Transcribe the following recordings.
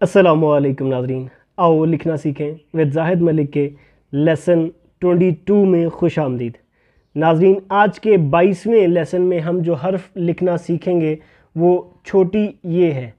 अस्सलामुअलैकुम नाज़रीन, आओ लिखना सीखें विद जाहिद मलिक के लेसन 22 में खुश आमदीद। नाज़रीन, आज के 22वें लेसन में हम जो हर्फ लिखना सीखेंगे वो छोटी ये है,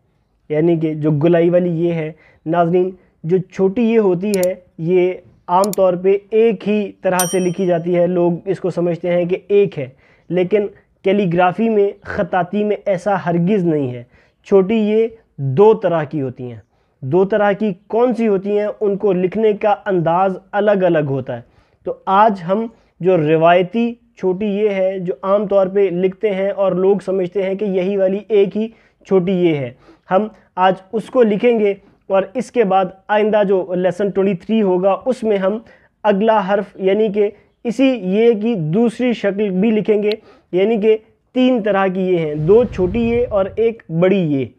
यानी कि जो गुलाई वाली ये है। नाज़रीन, जो छोटी ये होती है ये आम तौर पे एक ही तरह से लिखी जाती है। लोग इसको समझते हैं कि एक है, लेकिन कैलीग्राफी में ख़ताती में ऐसा हरगिज़ नहीं है। छोटी ये दो तरह की होती हैं। दो तरह की कौन सी होती हैं, उनको लिखने का अंदाज़ अलग अलग होता है। तो आज हम जो रिवायती छोटी ये है जो आम तौर पे लिखते हैं और लोग समझते हैं कि यही वाली एक ही छोटी ये है, हम आज उसको लिखेंगे। और इसके बाद आइंदा जो लेसन 23 होगा उसमें हम अगला हर्फ यानी कि इसी ये की दूसरी शक्ल भी लिखेंगे, यानी कि तीन तरह की ये हैं, दो छोटी ये और एक बड़ी ये।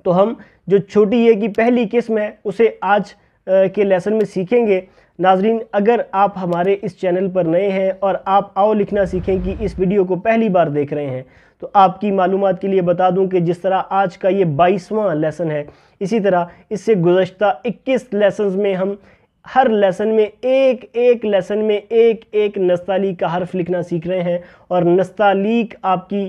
तो हम जो छोटी ये की पहली किस्म है उसे आज के लेसन में सीखेंगे। नाजरीन, अगर आप हमारे इस चैनल पर नए हैं और आप आओ लिखना सीखें कि इस वीडियो को पहली बार देख रहे हैं, तो आपकी मालूमात के लिए बता दूं कि जिस तरह आज का ये 22वां लेसन है, इसी तरह इससे गुज़श्ता 21 लेसन्स में हम हर लेसन में एक लेसन में एक नस्तालीक का हर्फ लिखना सीख रहे हैं। और नस्तालीक, आपकी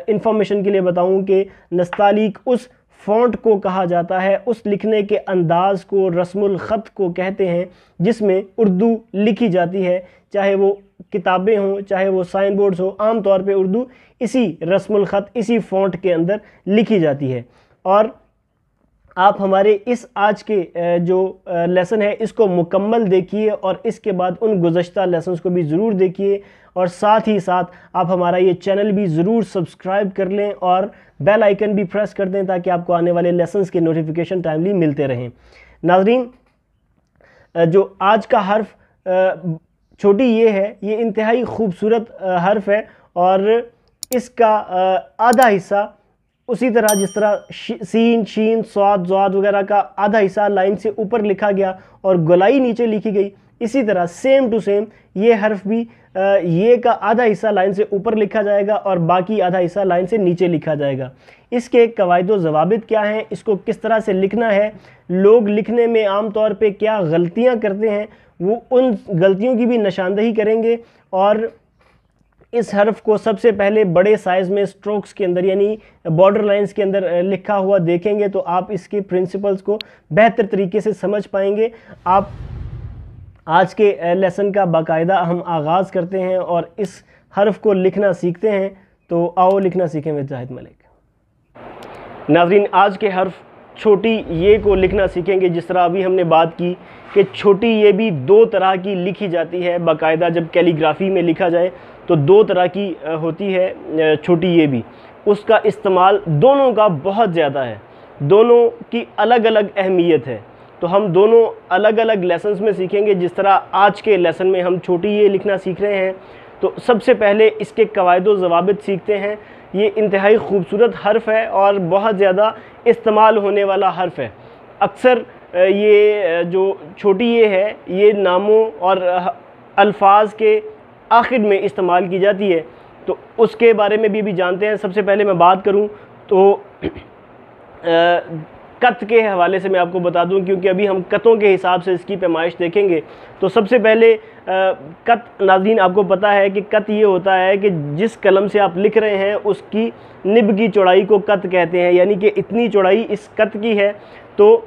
इंफॉर्मेशन के लिए बताऊं कि नस्तालीक उस फ़ॉन्ट को कहा जाता है, उस लिखने के अंदाज़ को रस्मुल ख़त को कहते हैं जिसमें उर्दू लिखी जाती है। चाहे वो किताबें हों, चाहे वो साइन बोर्ड्स हो, आम तौर पे उर्दू इसी रस्मुल ख़त, इसी फ़ॉन्ट के अंदर लिखी जाती है। और आप हमारे इस आज के जो लेसन है इसको मुकम्मल देखिए और इसके बाद उन गुज़श्ता लेसन्स को भी ज़रूर देखिए। और साथ ही साथ आप हमारा ये चैनल भी ज़रूर सब्सक्राइब कर लें और बेल आइकन भी प्रेस कर दें ताकि आपको आने वाले लेसन्स के नोटिफिकेशन टाइमली मिलते रहें। नाज़रीन, जो आज का हर्फ छोटी ये है, ये इंतहाई खूबसूरत हर्फ है और इसका आधा हिस्सा उसी तरह जिस तरह सीन, शीन, स्वाद, ज़्वाद वगैरह का आधा हिस्सा लाइन से ऊपर लिखा गया और गोलाई नीचे लिखी गई, इसी तरह सेम टू सेम ये हर्फ भी ये का आधा हिस्सा लाइन से ऊपर लिखा जाएगा और बाकी आधा हिस्सा लाइन से नीचे लिखा जाएगा। इसके कवायद व ज़वाबित क्या हैं, इसको किस तरह से लिखना है, लोग लिखने में आम तौर पे क्या गलतियां करते हैं, वो उन गलतियों की भी निशानदही करेंगे। और इस हर्फ को सबसे पहले बड़े साइज़ में स्ट्रोक्स के अंदर यानी बॉर्डर लाइंस के अंदर लिखा हुआ देखेंगे तो आप इसके प्रिंसिपल्स को बेहतर तरीके से समझ पाएंगे। आप आज के लेसन का बाकायदा हम आगाज़ करते हैं और इस हर्फ को लिखना सीखते हैं। तो आओ लिखना सीखें विद जाहिद मलिक। नाज़रीन, आज के हर्फ छोटी ये को लिखना सीखेंगे। जिस तरह अभी हमने बात की कि छोटी ये भी दो तरह की लिखी जाती है बाकायदा, जब कैलीग्राफी में लिखा जाए तो दो तरह की होती है छोटी ये भी। उसका इस्तेमाल दोनों का बहुत ज़्यादा है, दोनों की अलग अलग अहमियत है। तो हम दोनों अलग अलग लेसन्स में सीखेंगे। जिस तरह आज के लेसन में हम छोटी ये लिखना सीख रहे हैं, तो सबसे पहले इसके कवायद व ज़वाबित सीखते हैं। ये इंतहाई खूबसूरत हर्फ है और बहुत ज़्यादा इस्तेमाल होने वाला हर्फ है। अक्सर ये जो छोटी ये है ये नामों और अल्फाज के आखिर में इस्तेमाल की जाती है, तो उसके बारे में भी जानते हैं। सबसे पहले मैं बात करूं तो कत के हवाले से मैं आपको बता दूं, क्योंकि अभी हम कतों के हिसाब से इसकी पैमाइश देखेंगे। तो सबसे पहले कत, नाज़रीन आपको पता है कि कत ये होता है कि जिस कलम से आप लिख रहे हैं उसकी निब की चौड़ाई को कत कहते हैं, यानी कि इतनी चौड़ाई इस कत की है। तो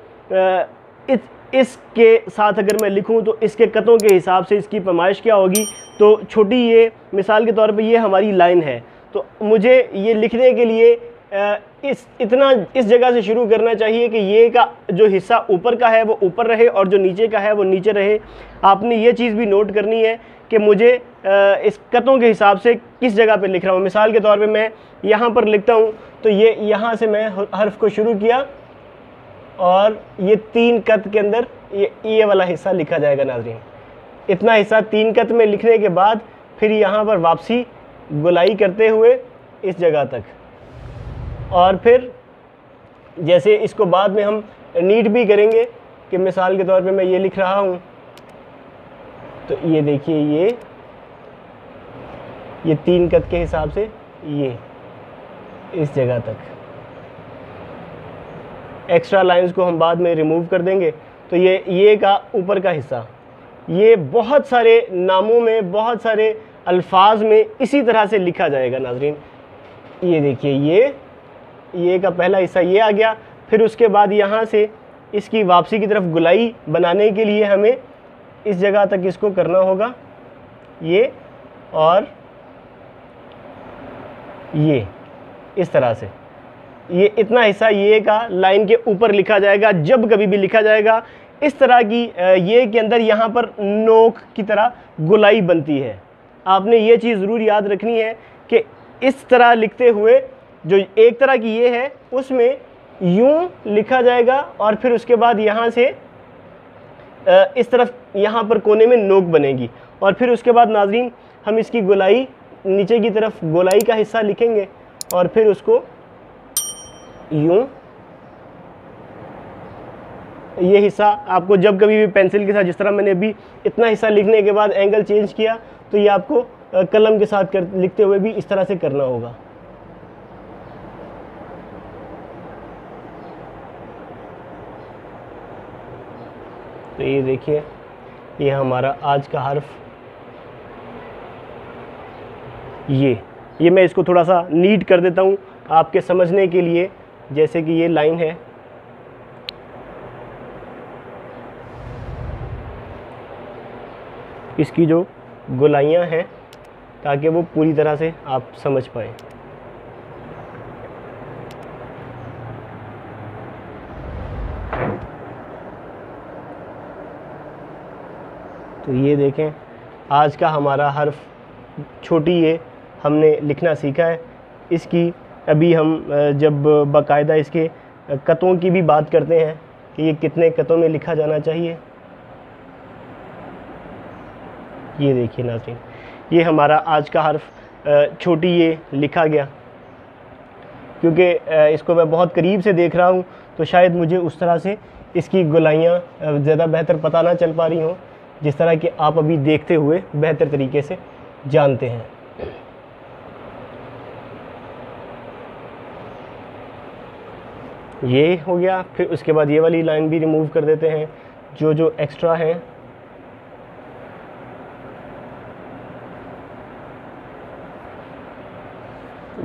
इसके साथ अगर मैं लिखूं तो इसके कतों के हिसाब से इसकी पैमाइश क्या होगी। तो छोटी ये, मिसाल के तौर पे ये हमारी लाइन है, तो मुझे ये लिखने के लिए इस जगह से शुरू करना चाहिए कि ये का जो हिस्सा ऊपर का है वो ऊपर रहे और जो नीचे का है वो नीचे रहे। आपने ये चीज़ भी नोट करनी है कि मुझे इस कतों के हिसाब से किस जगह पे लिख रहा हूँ। मिसाल के तौर पे मैं यहाँ पर लिखता हूँ तो ये यहाँ से मैं हर्फ को शुरू किया और ये तीन कत के अंदर ये वाला हिस्सा लिखा जाएगा। नाज़रीन, इतना हिस्सा तीन कत में लिखने के बाद फिर यहाँ पर वापसी गोलाई करते हुए इस जगह तक, और फिर जैसे इसको बाद में हम नीट भी करेंगे कि मिसाल के तौर पे मैं ये लिख रहा हूँ तो ये देखिए ये तीन कत के हिसाब से ये इस जगह तक, एक्स्ट्रा लाइंस को हम बाद में रिमूव कर देंगे। तो ये का ऊपर का हिस्सा, ये बहुत सारे नामों में, बहुत सारे अल्फाज में इसी तरह से लिखा जाएगा नाज़रीन। ये देखिए, ये का पहला हिस्सा ये आ गया। फिर उसके बाद यहाँ से इसकी वापसी की तरफ गुलाई बनाने के लिए हमें इस जगह तक इसको करना होगा, ये और ये इस तरह से। ये इतना हिस्सा ये का लाइन के ऊपर लिखा जाएगा। जब कभी भी लिखा जाएगा इस तरह की ये के अंदर यहाँ पर नोक की तरह गुलाई बनती है। आपने ये चीज़ ज़रूर याद रखनी है कि इस तरह लिखते हुए जो एक तरह की ये है उसमें यूं लिखा जाएगा और फिर उसके बाद यहाँ से इस तरफ यहाँ पर कोने में नोक बनेगी और फिर उसके बाद नाज़रीन हम इसकी गोलाई नीचे की तरफ गोलाई का हिस्सा लिखेंगे और फिर उसको यूं, ये हिस्सा आपको जब कभी भी पेंसिल के साथ, जिस तरह मैंने अभी इतना हिस्सा लिखने के बाद एंगल चेंज किया, तो ये आपको कलम के साथ लिखते हुए भी इस तरह से करना होगा। तो ये देखिए, ये हमारा आज का हर्फ, ये मैं इसको थोड़ा सा नीट कर देता हूँ आपके समझने के लिए। जैसे कि ये लाइन है, इसकी जो गोलाइयाँ हैं, ताकि वो पूरी तरह से आप समझ पाएँ। तो ये देखें, आज का हमारा हर्फ छोटी ये हमने लिखना सीखा है। इसकी अभी हम जब बाकायदा इसके कतों की भी बात करते हैं कि ये कितने कतों में लिखा जाना चाहिए। ये देखिए नाज़रीन, ये हमारा आज का हर्फ छोटी ये लिखा गया। क्योंकि इसको मैं बहुत करीब से देख रहा हूँ तो शायद मुझे उस तरह से इसकी गोलाइयाँ ज़्यादा बेहतर पता ना चल पा रही हों, जिस तरह कि आप अभी देखते हुए बेहतर तरीके से जानते हैं। ये हो गया। फिर उसके बाद ये वाली लाइन भी रिमूव कर देते हैं, जो एक्स्ट्रा है।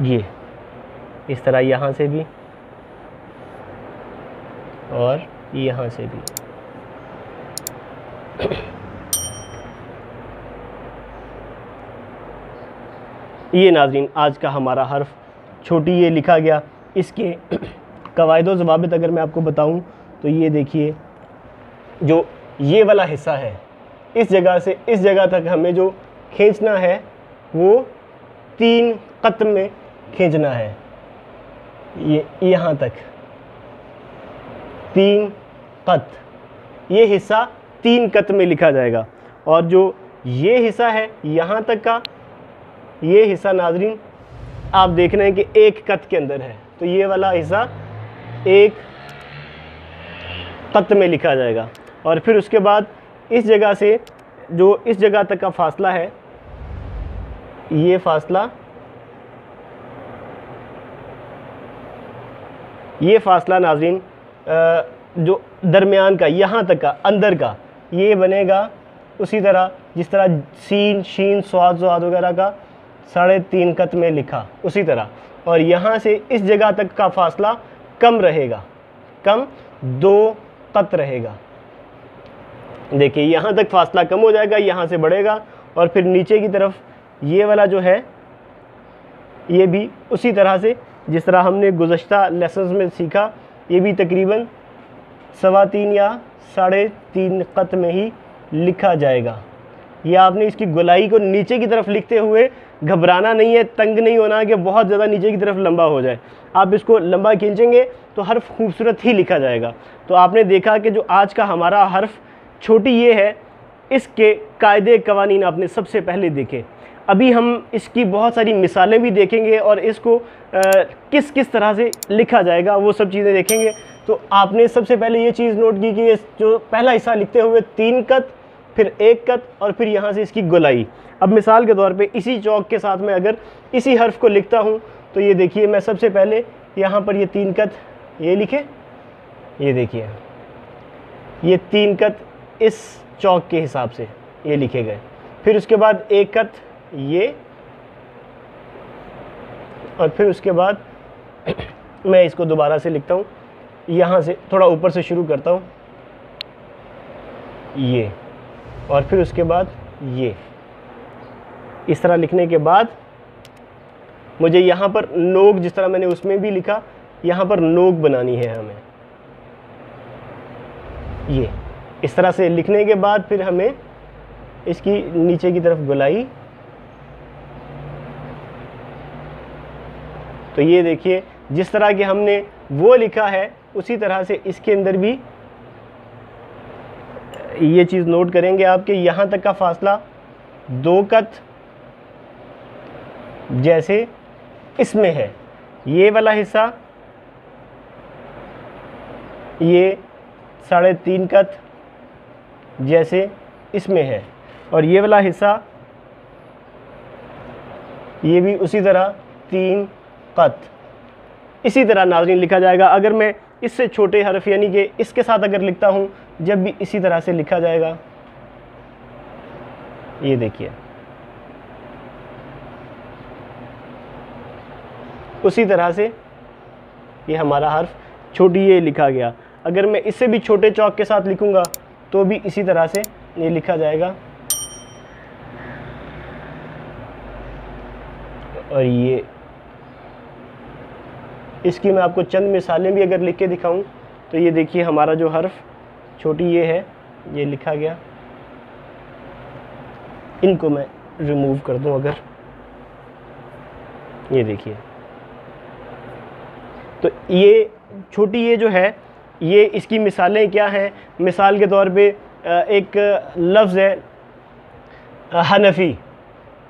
ये इस तरह यहाँ से भी और यहाँ से भी। ये नाज़रीन आज का हमारा हर्फ छोटी ये लिखा गया। इसके कवायद व ज़वाबित अगर मैं आपको बताऊं तो ये देखिए, जो ये वाला हिस्सा है, इस जगह से इस जगह तक हमें जो खींचना है वो 3 क़त में खींचना है। ये यहाँ तक 3 क़त, ये हिस्सा 3 क़त में लिखा जाएगा। और जो ये हिस्सा है यहाँ तक का, ये हिस्सा नाज़रीन आप देख रहे हैं कि 1 क़त के अंदर है। तो ये वाला हिस्सा 1 क़त में लिखा जाएगा। और फिर उसके बाद इस जगह से जो इस जगह तक का फासला है, ये फासला नाज़रीन जो दरमियान का यहाँ तक का अंदर का, ये बनेगा उसी तरह जिस तरह सीन, शीन, स्वाद वगैरह का 3.5 क़त में लिखा, उसी तरह। और यहाँ से इस जगह तक का फासला कम रहेगा, कम 2 क़त रहेगा। देखिए यहाँ तक फासला कम हो जाएगा, यहाँ से बढ़ेगा। और फिर नीचे की तरफ ये वाला जो है, ये भी उसी तरह से जिस तरह हमने गुज़श्ता लेसन्स में सीखा, ये भी तकरीबन 3.25 या 3.5 क़त में ही लिखा जाएगा। ये आपने इसकी गोलाई को नीचे की तरफ लिखते हुए घबराना नहीं है, तंग नहीं होना कि बहुत ज़्यादा नीचे की तरफ लंबा हो जाए। आप इसको लंबा खींचेंगे तो हर्फ खूबसूरत ही लिखा जाएगा। तो आपने देखा कि जो आज का हमारा हर्फ छोटी ये है, इसके कायदे कवानीन आपने सबसे पहले देखे। अभी हम इसकी बहुत सारी मिसालें भी देखेंगे और इसको किस किस तरह से लिखा जाएगा वो सब चीज़ें देखेंगे। तो आपने सबसे पहले ये चीज़ नोट की कि जो पहला हिस्सा लिखते हुए 3 क़त, फिर 1 क़त और फिर यहाँ से इसकी गोलाई। अब मिसाल के तौर पे इसी चौक के साथ में अगर इसी हर्फ को लिखता हूँ तो ये देखिए, मैं सबसे पहले यहाँ पर ये 3 क़त ये लिखे, ये देखिए, ये 3 कत इस चौक के हिसाब से ये लिखे गए। फिर उसके बाद 1 कत ये, और फिर उसके बाद मैं इसको दोबारा से लिखता हूँ, यहाँ से थोड़ा ऊपर से शुरू करता हूँ, ये, और फिर उसके बाद ये। इस तरह लिखने के बाद मुझे यहाँ पर नोक, जिस तरह मैंने उसमें भी लिखा, यहाँ पर नोक बनानी है हमें। ये इस तरह से लिखने के बाद फिर हमें इसकी नीचे की तरफ गोलाई। तो ये देखिए, जिस तरह के हमने वो लिखा है उसी तरह से इसके अंदर भी ये चीज़ नोट करेंगे आप कि यहाँ तक का फासला 2 कत जैसे इसमें है, ये वाला हिस्सा ये 3.5 कत जैसे इसमें है, और ये वाला हिस्सा ये भी उसी तरह 3 कत। इसी तरह नाज़रीन लिखा जाएगा। अगर मैं इससे छोटे हरफ यानी कि इसके साथ अगर लिखता हूँ, जब भी इसी तरह से लिखा जाएगा। ये देखिए, उसी तरह से ये हमारा हर्फ छोटी ये लिखा गया। अगर मैं इससे भी छोटे चौक के साथ लिखूंगा तो भी इसी तरह से ये लिखा जाएगा। और ये इसकी मैं आपको चंद मिसालें भी अगर लिख के दिखाऊं तो ये देखिए, हमारा जो हर्फ छोटी ये है, ये लिखा गया। इनको मैं रिमूव कर दूं अगर, ये देखिए, तो ये छोटी ये जो है, ये इसकी मिसालें क्या हैं। मिसाल के तौर पे एक लफ्ज़ है हनफ़ी,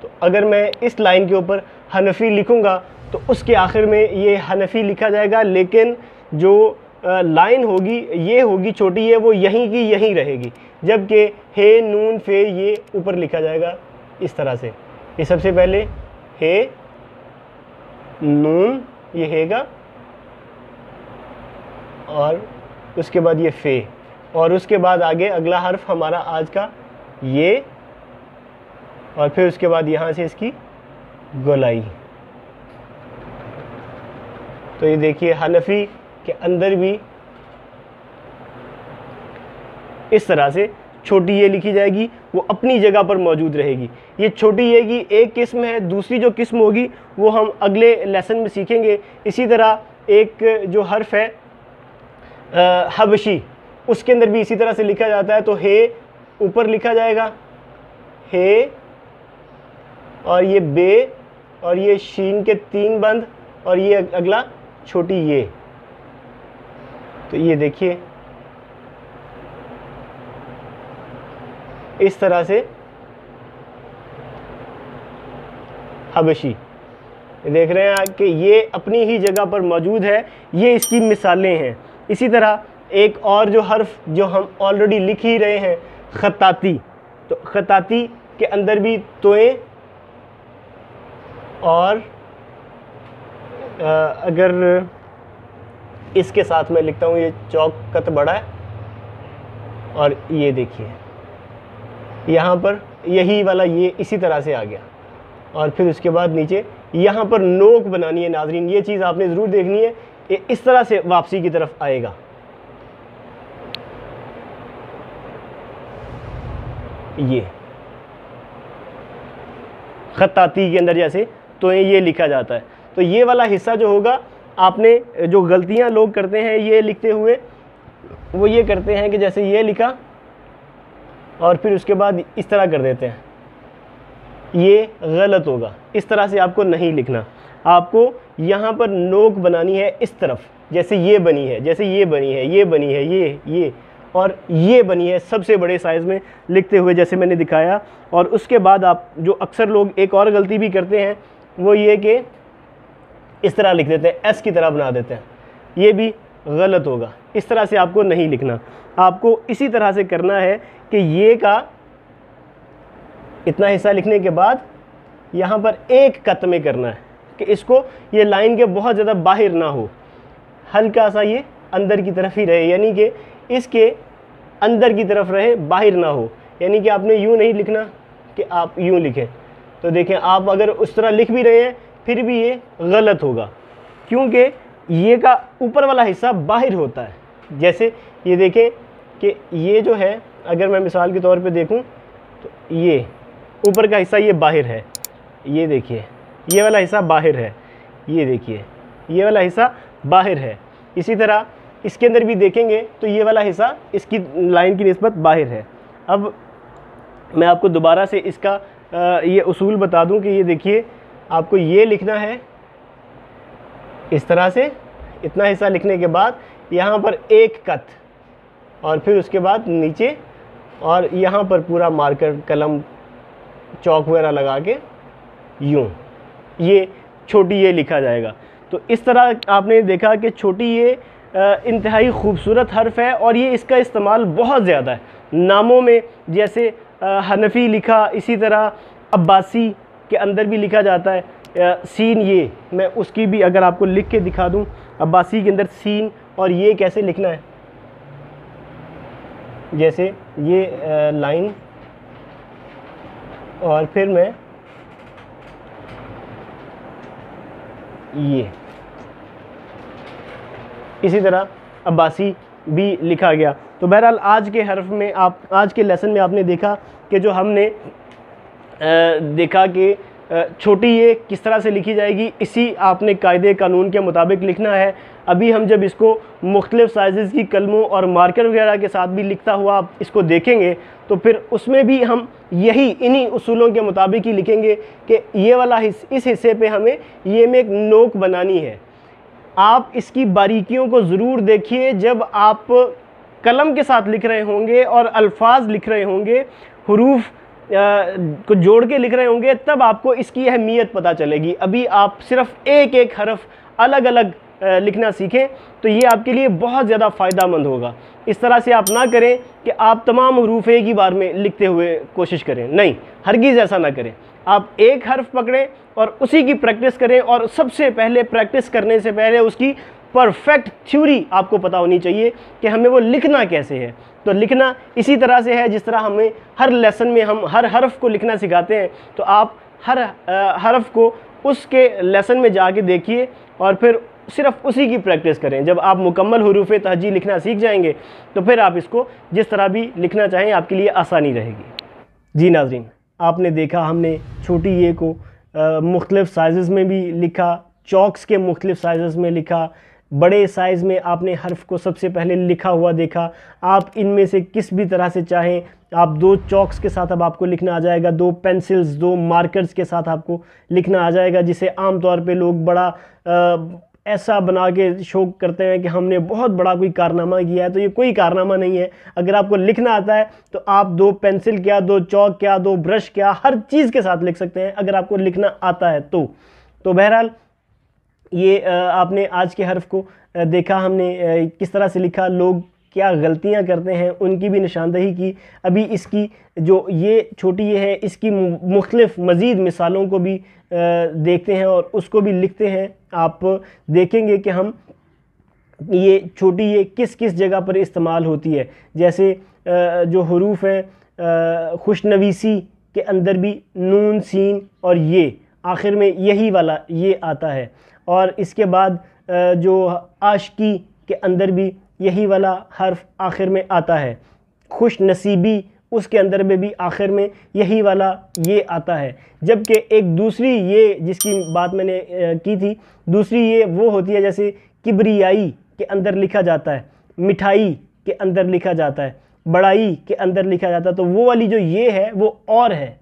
तो अगर मैं इस लाइन के ऊपर हनफ़ी लिखूंगा तो उसके आखिर में ये हनफ़ी लिखा जाएगा, लेकिन जो लाइन होगी ये होगी छोटी ये, वो यहीं की यहीं रहेगी, जबकि हे नून फे ये ऊपर लिखा जाएगा इस तरह से। ये सबसे पहले हे नून, ये हेगा, और उसके बाद ये फे, और उसके बाद आगे अगला हर्फ हमारा आज का ये, और फिर उसके बाद यहाँ से इसकी गोलाई। तो ये देखिए, हनफ़ी के अंदर भी इस तरह से छोटी ये लिखी जाएगी, वो अपनी जगह पर मौजूद रहेगी। ये छोटी ये की एक किस्म है, दूसरी जो किस्म होगी वो हम अगले लेसन में सीखेंगे। इसी तरह एक जो हर्फ है हबशी, उसके अंदर भी इसी तरह से लिखा जाता है। तो हे ऊपर लिखा जाएगा, हे, और ये बे, और ये शीन के 3 बंद, और ये अगला छोटी ये। तो ये देखिए, इस तरह से हबशी देख रहे हैं कि ये अपनी ही जगह पर मौजूद है। ये इसकी मिसालें हैं। इसी तरह एक और जो हर्फ जो हम ऑलरेडी लिख ही रहे हैं, खताती, तो खताती के अंदर भी तोए, और अगर इसके साथ मैं लिखता हूँ, ये चौकत बड़ा है, और ये देखिए यहाँ पर यही वाला ये इसी तरह से आ गया, और फिर उसके बाद नीचे यहाँ पर नोक बनानी है। नाजरीन, ये चीज़ आपने ज़रूर देखनी है, ये इस तरह से वापसी की तरफ आएगा। ये खताती के अंदर जैसे तो ये लिखा जाता है। तो ये वाला हिस्सा जो होगा, आपने जो गलतियां लोग करते हैं ये लिखते हुए, वो ये करते हैं कि जैसे ये लिखा और फिर उसके बाद इस तरह कर देते हैं, ये गलत होगा। इस तरह से आपको नहीं लिखना। आपको यहाँ पर नोक बनानी है इस तरफ, जैसे ये बनी है, जैसे ये बनी है, ये बनी है, ये और ये बनी है सबसे बड़े साइज़ में लिखते हुए, जैसे मैंने दिखाया। और उसके बाद आप जो अक्सर लोग एक और गलती भी करते हैं वो ये कि इस तरह लिख देते हैं, एस की तरह बना देते हैं, ये भी गलत होगा। इस तरह से आपको नहीं लिखना। आपको इसी तरह से करना है कि ये का इतना हिस्सा लिखने के बाद यहाँ पर एक कत में करना है कि इसको ये लाइन के बहुत ज़्यादा बाहर ना हो, हल्का सा ये अंदर की तरफ ही रहे, यानी कि इसके अंदर की तरफ रहे, बाहर ना हो। यानी कि आपने यूँ नहीं लिखना कि आप यूँ लिखें। तो देखें, आप अगर उस तरह लिख भी रहे हैं फिर भी ये गलत होगा, क्योंकि ये का ऊपर वाला हिस्सा बाहर होता है। जैसे ये देखें कि ये जो है, अगर मैं मिसाल के तौर पे देखूं तो ये ऊपर का हिस्सा ये बाहर है, ये देखिए ये वाला हिस्सा बाहर है, ये देखिए ये वाला हिस्सा बाहर है। इसी तरह इसके अंदर भी देखेंगे तो ये वाला हिस्सा इसकी लाइन की निस्बत बाहर है। अब मैं आपको दोबारा से इसका ये उसूल बता दूं कि ये देखिए, आपको ये लिखना है इस तरह से, इतना हिस्सा लिखने के बाद यहाँ पर एक कत, और फिर उसके बाद नीचे, और यहाँ पर पूरा मार्कर कलम चौक वगैरह लगा के यूँ ये छोटी ये लिखा जाएगा। तो इस तरह आपने देखा कि छोटी ये इंतहाई खूबसूरत हर्फ है, और ये इसका इस्तेमाल बहुत ज़्यादा है नामों में। जैसे हनफी लिखा, इसी तरह अब्बासी के अंदर भी लिखा जाता है सीन। ये मैं उसकी भी अगर आपको लिख के दिखा दूं, अब्बासी के अंदर सीन और ये कैसे लिखना है। जैसे ये लाइन, और फिर मैं ये इसी तरह अब्बासी भी लिखा गया। तो बहरहाल आज के हर्फ में आज के लेसन में आपने देखा कि जो हमने देखा कि छोटी ये किस तरह से लिखी जाएगी, इसी आपने कायदे कानून के मुताबिक लिखना है। अभी हम जब इसको मुख्तलिफ़ साइज़ की कलमों और मार्कर वगैरह के साथ भी लिखता हुआ आप इसको देखेंगे तो फिर उसमें भी हम इन्हीं उसूलों के मुताबिक ही लिखेंगे कि ये वाला इस हिस्से पे हमें ये में एक नोक बनानी है। आप इसकी बारीकियों को ज़रूर देखिए जब आप कलम के साथ लिख रहे होंगे और अल्फाज लिख रहे होंगे, हुरूफ को जोड़ के लिख रहे होंगे, तब आपको इसकी अहमियत पता चलेगी। अभी आप सिर्फ एक एक हरफ अलग अलग लिखना सीखें तो ये आपके लिए बहुत ज़्यादा फ़ायदेमंद होगा। इस तरह से आप ना करें कि आप तमाम हरूफ एक ही बार में लिखते हुए कोशिश करें, नहीं, हरगिज़ ऐसा ना करें। आप एक हर्फ पकड़ें और उसी की प्रैक्टिस करें, और सबसे पहले प्रैक्टिस करने से पहले उसकी परफेक्ट थ्योरी आपको पता होनी चाहिए कि हमें वो लिखना कैसे है। तो लिखना इसी तरह से है जिस तरह हमें हर लेसन में हम हर हर्फ को लिखना सिखाते हैं। तो आप हर हर्फ को उसके लेसन में जाके देखिए और फिर सिर्फ उसी की प्रैक्टिस करें। जब आप मुकम्मल हुरूफ तहजी लिखना सीख जाएंगे तो फिर आप इसको जिस तरह भी लिखना चाहें आपके लिए आसानी रहेगी। जी नाज़रीन, आपने देखा हमने छोटी ये को मुख्तलिफ़ साइज़ में भी लिखा, चॉक्स के मुख्तलिफ़ साइज़ में लिखा, बड़े साइज़ में आपने हर्फ को सबसे पहले लिखा हुआ देखा। आप इनमें से किस भी तरह से चाहें, आप 2 चॉक्स के साथ अब आपको लिखना आ जाएगा, 2 पेंसिल्स 2 मार्कर्स के साथ आपको लिखना आ जाएगा, जिसे आम तौर पे लोग बड़ा ऐसा बना के शो करते हैं कि हमने बहुत बड़ा कोई कारनामा किया है। तो ये कोई कारनामा नहीं है। अगर आपको लिखना आता है तो आप 2 पेंसिल क्या, 2 चॉक क्या, 2 ब्रश क्या, हर चीज़ के साथ लिख सकते हैं अगर आपको लिखना आता है तो बहरहाल ये आपने आज के हर्फ को देखा हमने किस तरह से लिखा, लोग क्या गलतियां करते हैं उनकी भी निशानदही की। अभी इसकी जो ये छोटी ये है, इसकी मुख्तलिफ़ मज़ीद मिसालों को भी देखते हैं और उसको भी लिखते हैं। आप देखेंगे कि हम ये छोटी ये किस किस जगह पर इस्तेमाल होती है। जैसे जो हरूफ हैं खुशनवीसी के अंदर भी नून सीन और ये आखिर में यही वाला ये आता है, और इसके बाद जो आशिकी के अंदर भी यही वाला हर्फ आखिर में आता है। खुश नसीबी उसके अंदर में भी आखिर में यही वाला ये आता है। जबकि एक दूसरी ये जिसकी बात मैंने की थी, दूसरी ये वो होती है जैसे किब्रियाई के अंदर लिखा जाता है, मिठाई के अंदर लिखा जाता है, बड़ाई के अंदर लिखा जाता है। तो वो वाली जो ये है वो और है,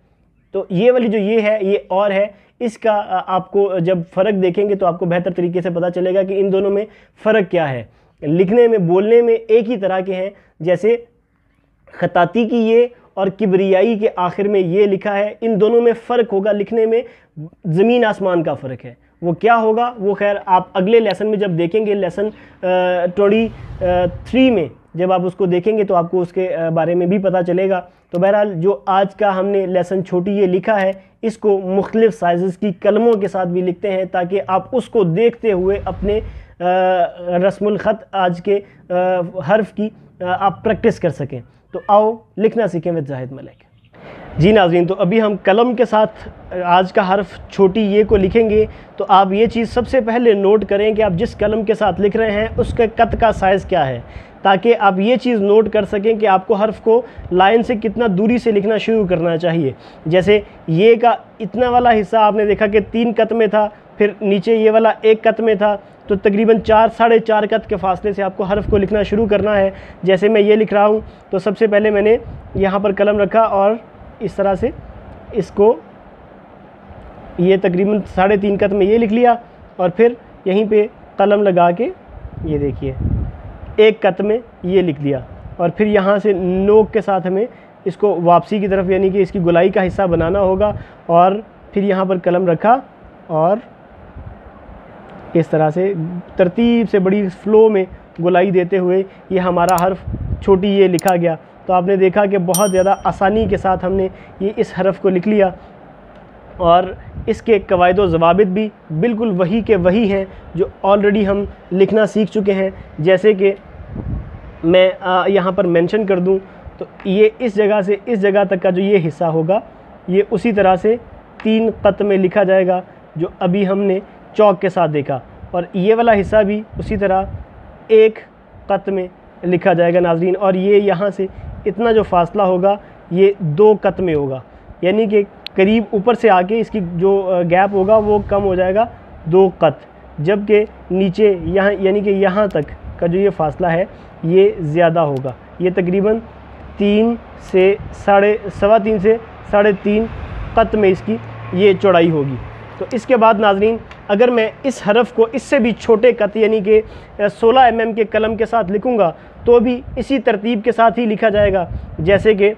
तो ये वाली जो ये है ये और है। इसका आपको जब फ़र्क देखेंगे तो आपको बेहतर तरीके से पता चलेगा कि इन दोनों में फ़र्क क्या है। लिखने में बोलने में एक ही तरह के हैं, जैसे खताती की ये और किब्रियाई के आखिर में ये लिखा है, इन दोनों में फ़र्क होगा। लिखने में ज़मीन आसमान का फ़र्क है। वो क्या होगा वो खैर आप अगले लेसन में जब देखेंगे, लेसन 23 में जब आप उसको देखेंगे तो आपको उसके बारे में भी पता चलेगा। तो बहरहाल जो आज का हमने लेसन छोटी ये लिखा है, इसको मुख्तलिफ़ साइज़ की कलमों के साथ भी लिखते हैं ताकि आप उसको देखते हुए अपने रस्मुल ख़त आज के हर्फ की आप प्रैक्टिस कर सकें। तो आओ लिखना सीखें विद जाहिद मलिक। जी नाज़रीन, तो अभी हम कलम के साथ आज का हर्फ छोटी ये को लिखेंगे। तो आप ये चीज़ सबसे पहले नोट करें कि आप जिस कलम के साथ लिख रहे हैं उसके कत का साइज़ क्या है, ताकि आप ये चीज़ नोट कर सकें कि आपको हर्फ को लाइन से कितना दूरी से लिखना शुरू करना चाहिए। जैसे ये का इतना वाला हिस्सा आपने देखा कि 3 कत में था, फिर नीचे ये वाला 1 कत में था, तो तकरीबन 4 साढ़े 4 कत के फासले से आपको हर्फ को लिखना शुरू करना है। जैसे मैं ये लिख रहा हूँ, तो सबसे पहले मैंने यहाँ पर कलम रखा और इस तरह से इसको ये तकरीबन 3.5 कत में ये लिख लिया, और फिर यहीं पे कलम लगा के ये देखिए 1 कत में ये लिख दिया, और फिर यहाँ से नोक के साथ हमें इसको वापसी की तरफ यानी कि इसकी गुलाई का हिस्सा बनाना होगा। और फिर यहाँ पर कलम रखा और इस तरह से तरतीब से बड़ी फ़्लो में गुलाई देते हुए ये हमारा हर्फ छोटी ये लिखा गया। तो आपने देखा कि बहुत ज़्यादा आसानी के साथ हमने ये इस हरफ को लिख लिया, और इसके कवायद व ज़वाबित भी बिल्कुल वही के वही हैं जो ऑलरेडी हम लिखना सीख चुके हैं। जैसे कि मैं यहाँ पर मेंशन कर दूँ, तो ये इस जगह से इस जगह तक का जो ये हिस्सा होगा ये उसी तरह से 3 कत में लिखा जाएगा जो अभी हमने चौक के साथ देखा, और ये वाला हिस्सा भी उसी तरह 1 कत में लिखा जाएगा नाज़रीन। और ये यहाँ से इतना जो फासला होगा ये 2 कत में होगा, यानी कि करीब ऊपर से आके इसकी जो गैप होगा वो कम हो जाएगा 2 कत, जबकि नीचे यहाँ यानी कि यहाँ तक का जो ये फासला है ये ज़्यादा होगा। ये तकरीबन 3 से 3.5 से 3.5 कत में इसकी ये चौड़ाई होगी। तो इसके बाद नाज़रीन, अगर मैं इस हरफ को इससे भी छोटे कत यानी कि 16 mm के कलम के साथ लिखूँगा तो भी इसी तरतीब के साथ ही लिखा जाएगा। जैसे कि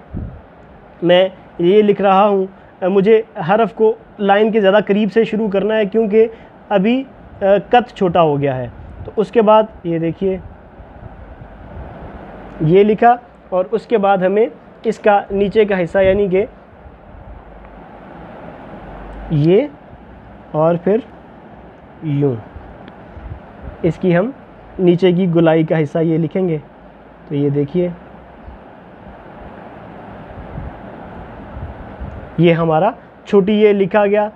मैं ये लिख रहा हूँ, मुझे हरफ को लाइन के ज़्यादा करीब से शुरू करना है क्योंकि अभी कत छोटा हो गया है। तो उसके बाद ये देखिए ये लिखा, और उसके बाद हमें इसका नीचे का हिस्सा यानी कि ये और फिर यूँ इसकी हम नीचे की गुलाई का हिस्सा ये लिखेंगे। तो ये देखिए ये हमारा छोटी ये लिखा गया।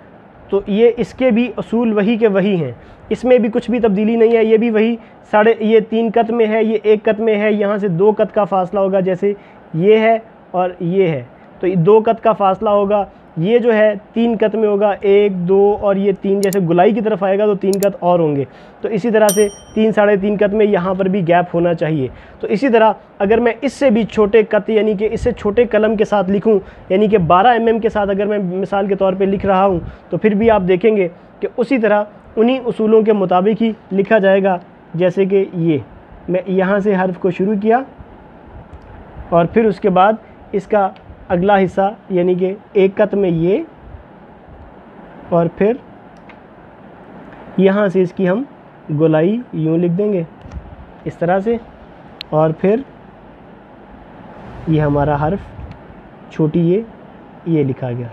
तो ये इसके भी असूल वही के वही हैं, इसमें भी कुछ भी तब्दीली नहीं है। ये भी वही ये 3 कत में है, ये 1 कत में है, यहाँ से 2 कत का फासला होगा। जैसे ये है और ये है तो 2 कत का फासला होगा। ये जो है 3 कत में होगा, 1 2 और ये 3, जैसे गुलाई की तरफ आएगा तो 3 कत और होंगे। तो इसी तरह से 3 साढ़े 3 कत में यहाँ पर भी गैप होना चाहिए। तो इसी तरह अगर मैं इससे भी छोटे कत यानी कि इससे छोटे कलम के साथ लिखूँ यानी कि 12 mm के साथ अगर मैं मिसाल के तौर पे लिख रहा हूँ तो फिर भी आप देखेंगे कि उसी तरह उन्हीं उसूलों के मुताबिक ही लिखा जाएगा। जैसे कि ये मैं यहाँ से हर्फ को शुरू किया और फिर उसके बाद इसका अगला हिस्सा यानी कि 1 कत में ये, और फिर यहाँ से इसकी हम गोलाई यूँ लिख देंगे इस तरह से, और फिर ये हमारा हर्फ छोटी ये लिखा गया।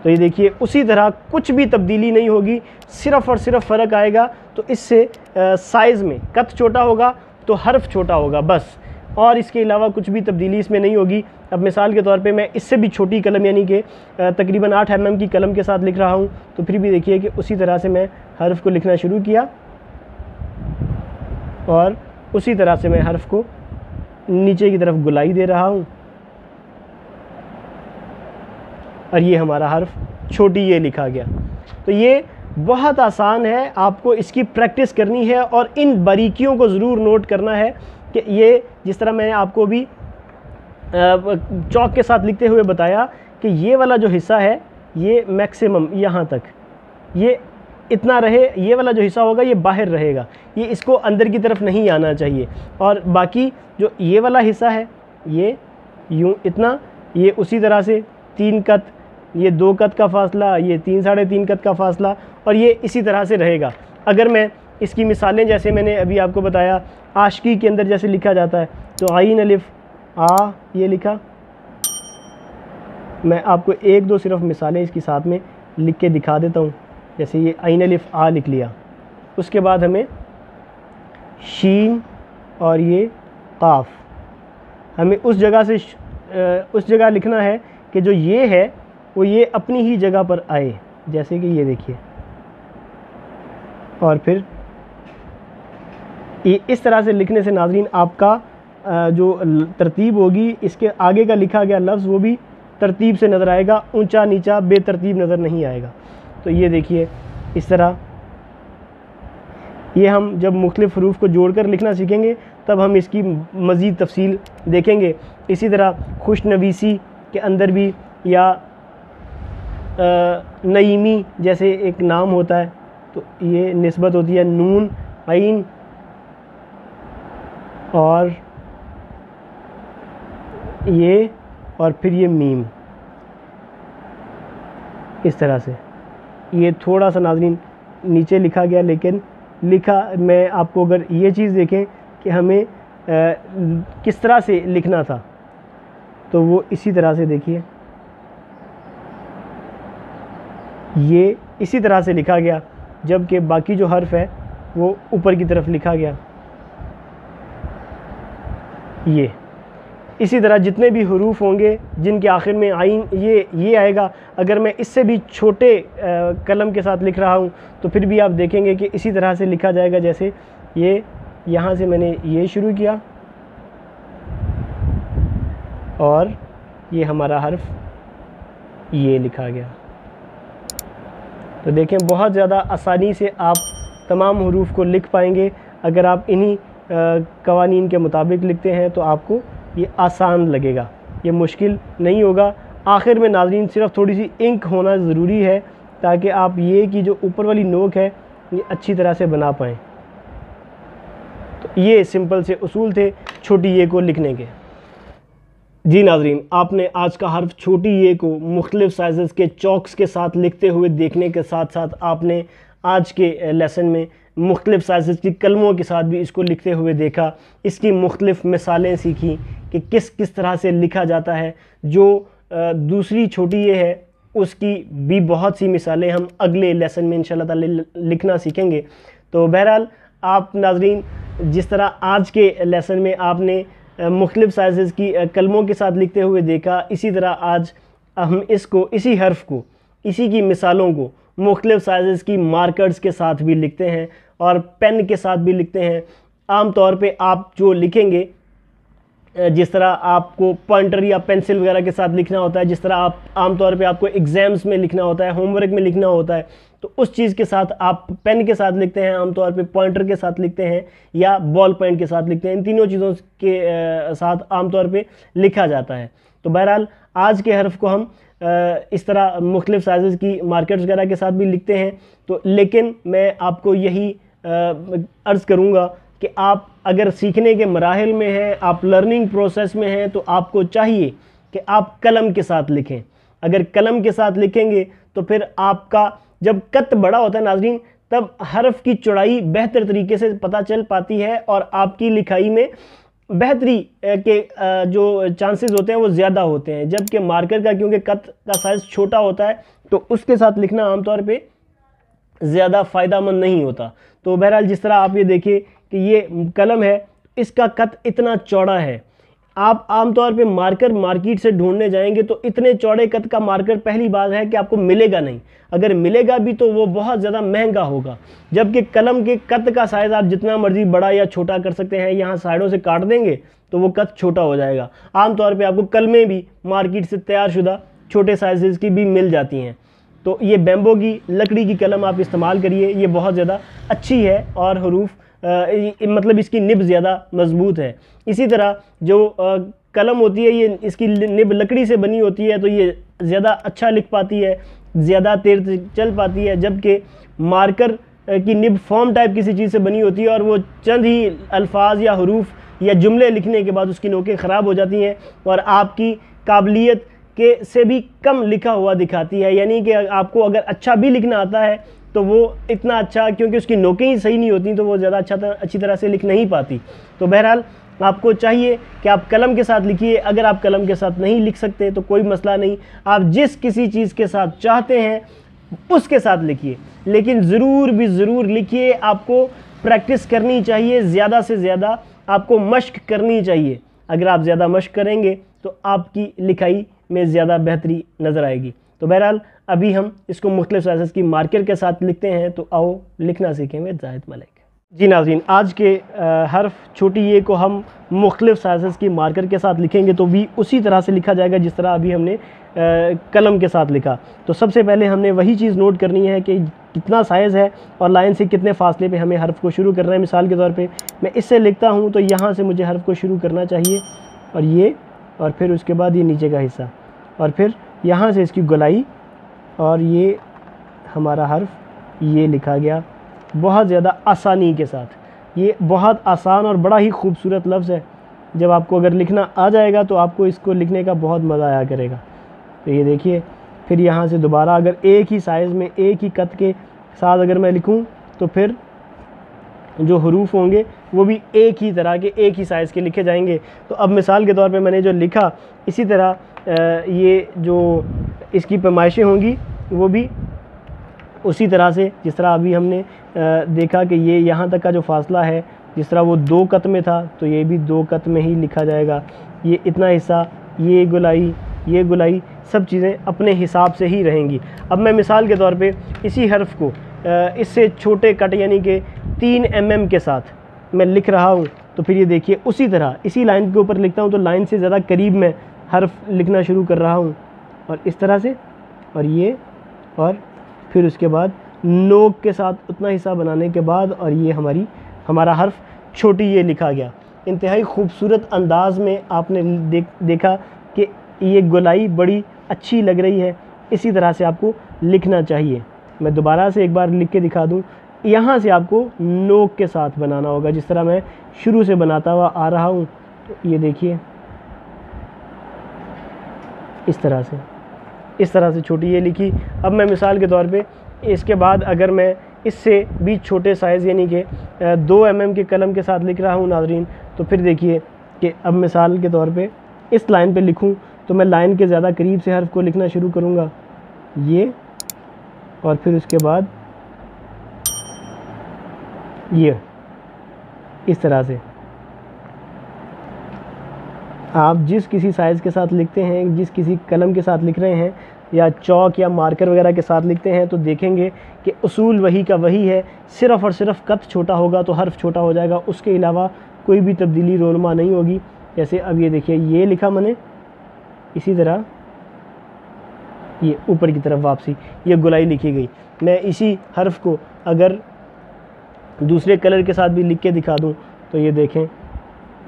तो ये देखिए उसी तरह कुछ भी तब्दीली नहीं होगी, सिर्फ़ और सिर्फ फ़र्क आएगा तो इससे साइज़ में कत छोटा होगा तो हर्फ छोटा होगा बस, और इसके अलावा कुछ भी तब्दीली इसमें नहीं होगी। अब मिसाल के तौर पे मैं इससे भी छोटी कलम यानी कि तकरीबन 8 mm की कलम के साथ लिख रहा हूँ तो फिर भी देखिए कि उसी तरह से मैं हर्फ को लिखना शुरू किया और उसी तरह से मैं हर्फ को नीचे की तरफ गुलाई दे रहा हूँ, और ये हमारा हर्फ छोटी ये लिखा गया। तो ये बहुत आसान है, आपको इसकी प्रैक्टिस करनी है और इन बारीकियों को ज़रूर नोट करना है कि ये जिस तरह मैंने आपको भी चौक के साथ लिखते हुए बताया कि ये वाला जो हिस्सा है ये मैक्सिमम यहाँ तक ये इतना रहे, ये वाला जो हिस्सा होगा ये बाहर रहेगा, ये इसको अंदर की तरफ नहीं आना चाहिए। और बाकी जो ये वाला हिस्सा है ये यूँ इतना, ये उसी तरह से 3 कत, ये 2 कत का फासला, ये 3 साढ़े 3 कत का फासला, और ये इसी तरह से रहेगा। अगर मैं इसकी मिसालें जैसे मैंने अभी आपको बताया आशिकी के अंदर जैसे लिखा जाता है तो आइन अलिफ आ ये लिखा, मैं आपको 1-2 सिर्फ मिसालें इसकी साथ में लिख के दिखा देता हूँ। जैसे ये आइन अलिफ आ लिख लिया, उसके बाद हमें शीन और ये काफ। हमें उस जगह लिखना है कि जो ये है वो ये अपनी ही जगह पर आए, जैसे कि ये देखिए, और फिर ये इस तरह से लिखने से नाज़रीन आपका जो तरतीब होगी, इसके आगे का लिखा गया लफ्ज़ वो भी तरतीब से नज़र आएगा, ऊंचा नीचा बेतरतीब नज़र नहीं आएगा। तो ये देखिए इस तरह, ये हम जब मुख्तलिफ़ हरूफ को जोड़कर लिखना सीखेंगे तब हम इसकी मज़ीद तफसील देखेंगे। इसी तरह खुशनवीसी के अंदर भी, या नईमी जैसे एक नाम होता है, तो ये निस्बत होती है नून आइन और ये, और फिर ये मीम, इस तरह से। ये थोड़ा सा नाज़रीन नीचे लिखा गया, लेकिन लिखा मैं आपको, अगर ये चीज़ देखें कि हमें किस तरह से लिखना था, तो वो इसी तरह से देखिए, ये इसी तरह से लिखा गया, जबकि बाकी जो हर्फ है वो ऊपर की तरफ लिखा गया। ये इसी तरह जितने भी हरूफ होंगे जिनके आखिर में आइन ये आएगा, अगर मैं इससे भी छोटे कलम के साथ लिख रहा हूँ तो फिर भी आप देखेंगे कि इसी तरह से लिखा जाएगा। जैसे ये यहाँ से मैंने ये शुरू किया और ये हमारा हर्फ ये लिखा गया। तो देखें बहुत ज़्यादा आसानी से आप तमाम हरूफ को लिख पाएंगे अगर आप इन्हीं कवानीन के मुताबिक लिखते हैं, तो आपको ये आसान लगेगा, ये मुश्किल नहीं होगा। आखिर में नाज़रीन सिर्फ थोड़ी सी इंक होना ज़रूरी है ताकि आप ये की जो ऊपर वाली नोक है ये अच्छी तरह से बना पाएँ। तो ये सिंपल से उसूल थे छोटी ये को लिखने के। जी नाज़रीन, आपने आज का हर्फ छोटी ये को मुख्तलिफ़ साइज़ के चॉक्स के साथ लिखते हुए देखने के साथ साथ आपने आज के लेसन में मुख्तलिफ़ साइज़ की कलमों के साथ भी इसको लिखते हुए देखा, इसकी मुख्तलिफ़ मिसालें सीखी कि किस किस तरह से लिखा जाता है। जो दूसरी छोटी ये है उसकी भी बहुत सी मिसालें हम अगले लेसन में इंशाल्लाह ताला लिखना सीखेंगे। तो बहरहाल आप नाज़रीन जिस तरह आज के लेसन में आपने मुख्तलिफ़ साइज़ की कलमों के साथ लिखते हुए देखा, इसी तरह आज हम इसको, इसी हर्फ को, इसी की मिसालों को मुख्तलिफ़ साइज़ की मार्कर्स के साथ भी लिखते हैं और पेन के साथ भी लिखते हैं। आम तौर पे आप जो लिखेंगे, जिस तरह आपको पॉइंटर या पेंसिल वगैरह के साथ लिखना होता है, जिस तरह आप आम तौर पे आपको एग्ज़ाम्स में लिखना होता है, होमवर्क में लिखना होता है, तो उस चीज़ के साथ आप पेन के साथ लिखते हैं, आम तौर पे पॉइंटर के साथ लिखते हैं या बॉल पॉइंट के साथ लिखते हैं। इन तीनों चीज़ों के साथ आम तौर पे लिखा जाता है। तो बहरहाल आज के हर्फ को हम इस तरह मुख्तलिफ़ साइज़ की मार्कर्स वगैरह के साथ भी लिखते हैं। तो लेकिन मैं आपको यही अर्ज़ करूँगा कि आप अगर सीखने के मराहिल में हैं, आप लर्निंग प्रोसेस में हैं, तो आपको चाहिए कि आप कलम के साथ लिखें। अगर कलम के साथ लिखेंगे तो फिर आपका जब कद बड़ा होता है नाज़रीन, तब हर्फ की चौड़ाई बेहतर तरीके से पता चल पाती है और आपकी लिखाई में बेहतरी के जो चांसेस होते हैं वो ज़्यादा होते हैं। जबकि मार्कर का क्योंकि कद का साइज़ छोटा होता है तो उसके साथ लिखना आमतौर पे ज़्यादा फ़ायदामंद नहीं होता। तो बहरहाल जिस तरह आप ये देखिए कि ये कलम है, इसका कद इतना चौड़ा है। आप आमतौर पे मार्कर मार्केट से ढूंढने जाएंगे तो इतने चौड़े कद का मार्कर पहली बात है कि आपको मिलेगा नहीं, अगर मिलेगा भी तो वो बहुत ज़्यादा महंगा होगा। जबकि कलम के कद का साइज़ आप जितना मर्जी बड़ा या छोटा कर सकते हैं, यहाँ साइडों से काट देंगे तो वो कद छोटा हो जाएगा। आमतौर पर आपको कलमें भी मार्केट से तैयार शुदा छोटे साइज़ की भी मिल जाती हैं। तो ये बैम्बो की लकड़ी की कलम आप इस्तेमाल करिए, ये बहुत ज़्यादा अच्छी है और हरूफ मतलब इसकी निब ज़्यादा मजबूत है। इसी तरह जो कलम होती है ये इसकी निब लकड़ी से बनी होती है, तो ये ज़्यादा अच्छा लिख पाती है, ज़्यादा देर चल पाती है। जबकि मार्कर की निब फॉर्म टाइप किसी चीज़ से बनी होती है और वो चंद ही अल्फाज या हरूफ या जुमले लिखने के बाद उसकी नोकें ख़राब हो जाती हैं और आपकी काबिलियत के से भी कम लिखा हुआ दिखाती है। यानी कि आपको अगर अच्छा भी लिखना आता है तो वो इतना अच्छा, क्योंकि उसकी नोकें ही सही नहीं होती तो वो ज़्यादा अच्छी तरह से लिख नहीं पाती। तो बहरहाल आपको चाहिए कि आप कलम के साथ लिखिए। अगर आप कलम के साथ नहीं लिख सकते तो कोई मसला नहीं, आप जिस किसी चीज़ के साथ चाहते हैं उसके साथ लिखिए, लेकिन ज़रूर लिखिए। आपको प्रैक्टिस करनी चाहिए, ज़्यादा से ज़्यादा आपको मश्क करनी चाहिए। अगर आप ज़्यादा मश्क करेंगे तो आपकी लिखाई में ज़्यादा बेहतरी नज़र आएगी। तो बहरहाल अभी हम इसको मुख्तलिफ साइज़ की मार्कर के साथ लिखते हैं। तो आओ लिखना सीखें विद जाहिद मलिक। जी नाज़रीन, आज के हर्फ छोटी ए को हम मुख्तलिफ साइज़ की मार्कर के साथ लिखेंगे तो भी उसी तरह से लिखा जाएगा जिस तरह अभी हमने कलम के साथ लिखा। तो सबसे पहले हमने वही चीज़ नोट करनी है कि कितना साइज़ है और लाइन से कितने फासले पे हमें हर्फ को शुरू करना है। मिसाल के तौर पे मैं इससे लिखता हूँ तो यहाँ से मुझे हर्फ को शुरू करना चाहिए और ये, और फिर उसके बाद ये नीचे का हिस्सा, और फिर यहाँ से इसकी गोलाई, और ये हमारा हर्फ ये लिखा गया बहुत ज़्यादा आसानी के साथ। ये बहुत आसान और बड़ा ही खूबसूरत लफ्ज़ है। जब आपको अगर लिखना आ जाएगा तो आपको इसको लिखने का बहुत मज़ा आया करेगा। तो ये देखिए, फिर यहाँ से दोबारा अगर एक ही साइज़ में एक ही कत के साथ अगर मैं लिखूँ तो फिर जो हरूफ होंगे वो भी एक ही तरह के, एक ही साइज़ के लिखे जाएंगे। तो अब मिसाल के तौर पे मैंने जो लिखा, इसी तरह ये जो इसकी पैमाइशें होंगी वो भी उसी तरह से, जिस तरह अभी हमने देखा कि ये यहाँ तक का जो फासला है, जिस तरह वो 2 कत में था तो ये भी 2 कत में ही लिखा जाएगा। ये इतना हिस्सा, ये गुलाई, सब चीज़ें अपने हिसाब से ही रहेंगी। अब मैं मिसाल के तौर पे इसी हर्फ को इससे छोटे कट यानी कि 3 mm के साथ मैं लिख रहा हूँ। तो फिर ये देखिए उसी तरह इसी लाइन के ऊपर लिखता हूँ तो लाइन से ज़्यादा करीब मैं हर्फ लिखना शुरू कर रहा हूँ, और इस तरह से, और ये, और फिर उसके बाद नोक के साथ उतना हिस्सा बनाने के बाद, और ये हमारा हर्फ छोटी ये लिखा गया। इंतहाई खूबसूरत अंदाज में आपने देखा कि ये गोलाई बड़ी अच्छी लग रही है। इसी तरह से आपको लिखना चाहिए। मैं दोबारा से एक बार लिख के दिखा दूं। यहाँ से आपको नोक के साथ बनाना होगा जिस तरह मैं शुरू से बनाता हुआ आ रहा हूँ। तो ये देखिए इस तरह से छोटी ये लिखी। अब मैं मिसाल के तौर पे इसके बाद अगर मैं इससे भी छोटे साइज़ यानी कि 2 mm के कलम के साथ लिख रहा हूँ नाज़रीन, तो फिर देखिए कि अब मिसाल के तौर पे इस लाइन पे लिखूँ तो मैं लाइन के ज़्यादा करीब से हर्फ को लिखना शुरू करूँगा, ये, और फिर उसके बाद ये, इस तरह से। आप जिस किसी साइज़ के साथ लिखते हैं, जिस किसी कलम के साथ लिख रहे हैं या चौक या मार्कर वगैरह के साथ लिखते हैं, तो देखेंगे कि उसूल वही का वही है। सिर्फ़ और सिर्फ कत छोटा होगा तो हर्फ छोटा हो जाएगा, उसके अलावा कोई भी तब्दीली रोनमा नहीं होगी। जैसे अब ये देखिए ये लिखा मैंने, इसी तरह ये ऊपर की तरफ वापसी, ये गुलाई लिखी गई। मैं इसी हर्फ को अगर दूसरे कलर के साथ भी लिख के दिखा दूँ तो ये देखें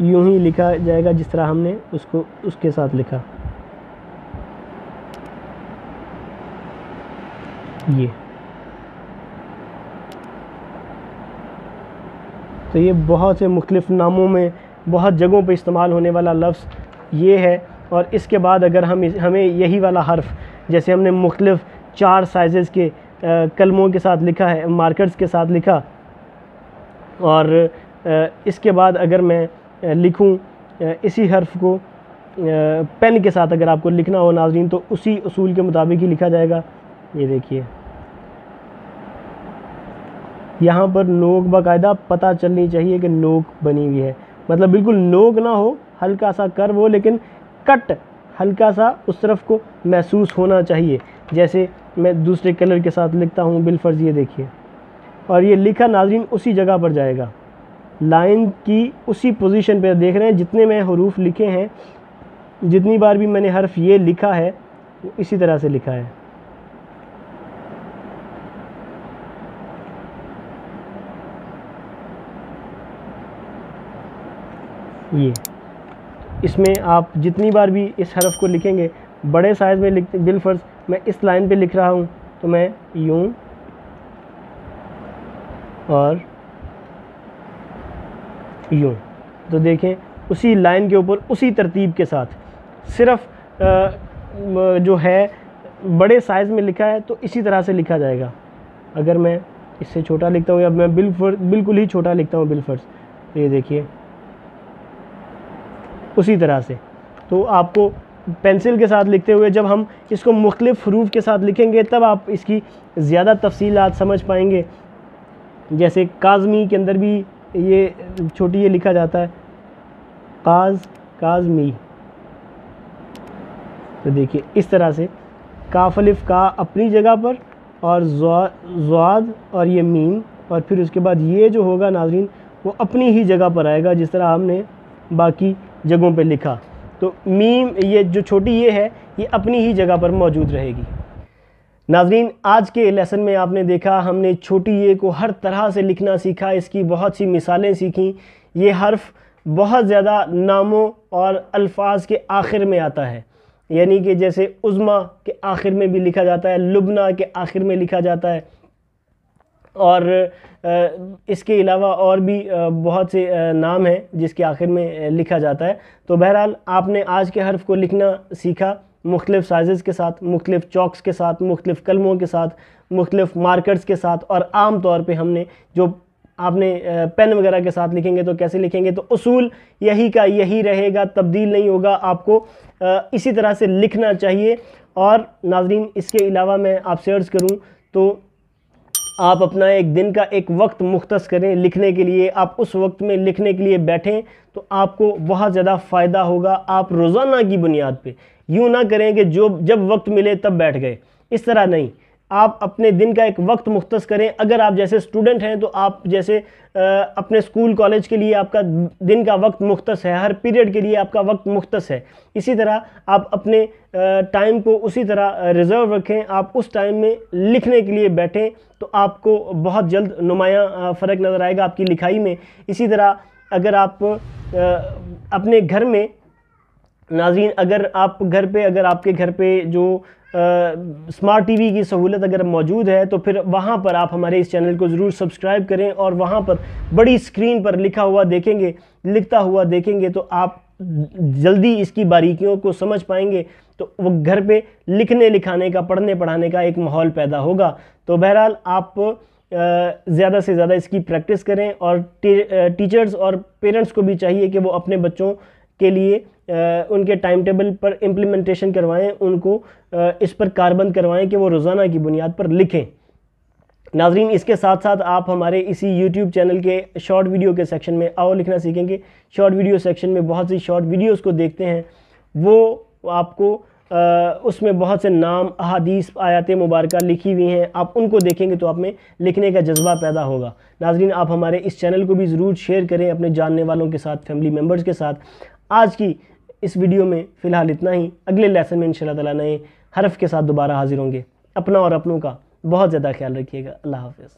यूं ही लिखा जाएगा जिस तरह हमने उसको उसके साथ लिखा। ये तो ये बहुत से मुख्तलिफ नामों में बहुत जगहों पे इस्तेमाल होने वाला लफ्ज़ ये है। और इसके बाद अगर हमें यही वाला हर्फ जैसे हमने मुख्तलिफ 4 साइज़ के कलमों के साथ लिखा है, मार्कर्स के साथ लिखा, और इसके बाद अगर मैं लिखूं इसी हर्फ को पेन के साथ अगर आपको लिखना हो नाज़रीन तो उसी उसूल के मुताबिक ही लिखा जाएगा। ये देखिए यहाँ पर नोक बाकायदा पता चलनी चाहिए कि नोक बनी हुई है, मतलब बिल्कुल नोक ना हो, हल्का सा कर्व हो, लेकिन कट हल्का सा उस तरफ को महसूस होना चाहिए। जैसे मैं दूसरे कलर के साथ लिखता हूँ बिलफर्ज, ये देखिए, और ये लिखा नाज़रीन उसी जगह पर जाएगा, लाइन की उसी पोजीशन पे। देख रहे हैं जितने में हरूफ लिखे हैं, जितनी बार भी मैंने हर्फ ये लिखा है वो इसी तरह से लिखा है। ये इसमें आप जितनी बार भी इस हर्फ को लिखेंगे, बड़े साइज़ में लिखते, बिलफर्ज मैं इस लाइन पे लिख रहा हूँ तो मैं यूं और यूं, तो देखें उसी लाइन के ऊपर उसी तरतीब के साथ, सिर्फ जो है बड़े साइज़ में लिखा है तो इसी तरह से लिखा जाएगा। अगर मैं इससे छोटा लिखता हूँ या मैं बिल्कुल ही छोटा लिखता हूँ बिलफर्ज, तो ये देखिए उसी तरह से। तो आपको पेंसिल के साथ लिखते हुए जब हम इसको मुख्तलिफ हरूफ के साथ लिखेंगे तब आप इसकी ज़्यादा तफसीलात समझ पाएंगे। जैसे काज़मी के अंदर भी ये छोटी ये लिखा जाता है काज़मी। तो देखिए इस तरह से काफ अलिफ का अपनी जगह पर और ज़्वाद और ये मीम, और फिर उसके बाद ये जो होगा नाज़रीन वो अपनी ही जगह पर आएगा जिस तरह हमने बाकी जगहों पे लिखा। तो मीम ये जो छोटी ये है ये अपनी ही जगह पर मौजूद रहेगी। नाज़रीन आज के लेसन में आपने देखा हमने छोटी ये को हर तरह से लिखना सीखा, इसकी बहुत सी मिसालें सीखी। ये हर्फ बहुत ज़्यादा नामों और अल्फाज के आखिर में आता है, यानी कि जैसे उज़्मा के आखिर में भी लिखा जाता है, लुबना के आखिर में लिखा जाता है, और इसके अलावा और भी बहुत से नाम हैं जिसके आखिर में लिखा जाता है। तो बहरहाल आपने आज के हर्फ को लिखना सीखा मुख्तलिफ़ साइज़ के साथ, मुख्तलिफ़ चॉक्स के साथ, मुख्तलिफ़ कलमों के साथ, मुख्तलिफ़ मार्कर्स के साथ, और आम तौर पे हमने जो आपने पेन वगैरह के साथ लिखेंगे तो कैसे लिखेंगे, तो उसूल यही का यही रहेगा, तब्दील नहीं होगा। आपको इसी तरह से लिखना चाहिए। और नाज़रीन इसके अलावा मैं आपसे अर्ज़ करूं तो आप अपना एक दिन का एक वक्त मुख्तस करें लिखने के लिए। आप उस वक्त में लिखने के लिए बैठें तो आपको बहुत ज़्यादा फ़ायदा होगा। आप रोज़ाना की बुनियाद पे यूँ ना करें कि जब वक्त मिले तब बैठ गए, इस तरह नहीं। आप अपने दिन का एक वक्त मुख्तस करें। अगर आप जैसे स्टूडेंट हैं तो आप जैसे अपने स्कूल कॉलेज के लिए आपका दिन का वक्त मुख्तस है, हर पीरियड के लिए आपका वक्त मुख्तस है। इसी तरह आप अपने टाइम को उसी तरह रिज़र्व रखें। आप उस टाइम में लिखने के लिए बैठें तो आपको बहुत जल्द नुमायाँ फ़र्क नज़र आएगा आपकी लिखाई में। इसी तरह अगर आप अपने घर में नाज़रीन अगर आपके घर पे जो स्मार्ट टीवी की सहूलत अगर मौजूद है तो फिर वहाँ पर आप हमारे इस चैनल को ज़रूर सब्सक्राइब करें, और वहाँ पर बड़ी स्क्रीन पर लिखा हुआ देखेंगे, लिखता हुआ देखेंगे तो आप जल्दी इसकी बारीकियों को समझ पाएंगे। तो वो घर पे लिखने लिखाने का, पढ़ने पढ़ाने का एक माहौल पैदा होगा। तो बहरहाल आप ज़्यादा से ज़्यादा इसकी प्रैक्टिस करें, और टीचर्स और पेरेंट्स को भी चाहिए कि वो अपने बच्चों के लिए उनके टाइम टेबल पर इम्प्लीमेंटेशन करवाएं, उनको इस पर कारबंद करवाएं कि वो रोज़ाना की बुनियाद पर लिखें। नाज़रीन इसके साथ साथ आप हमारे इसी YouTube चैनल के शॉर्ट वीडियो के सेक्शन में आओ लिखना सीखेंगे, शॉर्ट वीडियो सेक्शन में बहुत सी शॉर्ट वीडियोस को देखते हैं, वो आपको उसमें बहुत से नाम, अहादीस, आयतें मुबारका लिखी हुई हैं, आप उनको देखेंगे तो आप में लिखने का जज्बा पैदा होगा। नाज़रीन आप हमारे इस चैनल को भी ज़रूर शेयर करें अपने जानने वालों के साथ, फैमिली मेम्बर्स के साथ। आज की इस वीडियो में फ़िलहाल इतना ही। अगले लेसन में इंशाअल्लाह ताला नए हरफ के साथ दोबारा हाजिर होंगे। अपना और अपनों का बहुत ज़्यादा ख्याल रखिएगा। अल्लाह हाफ़िज़।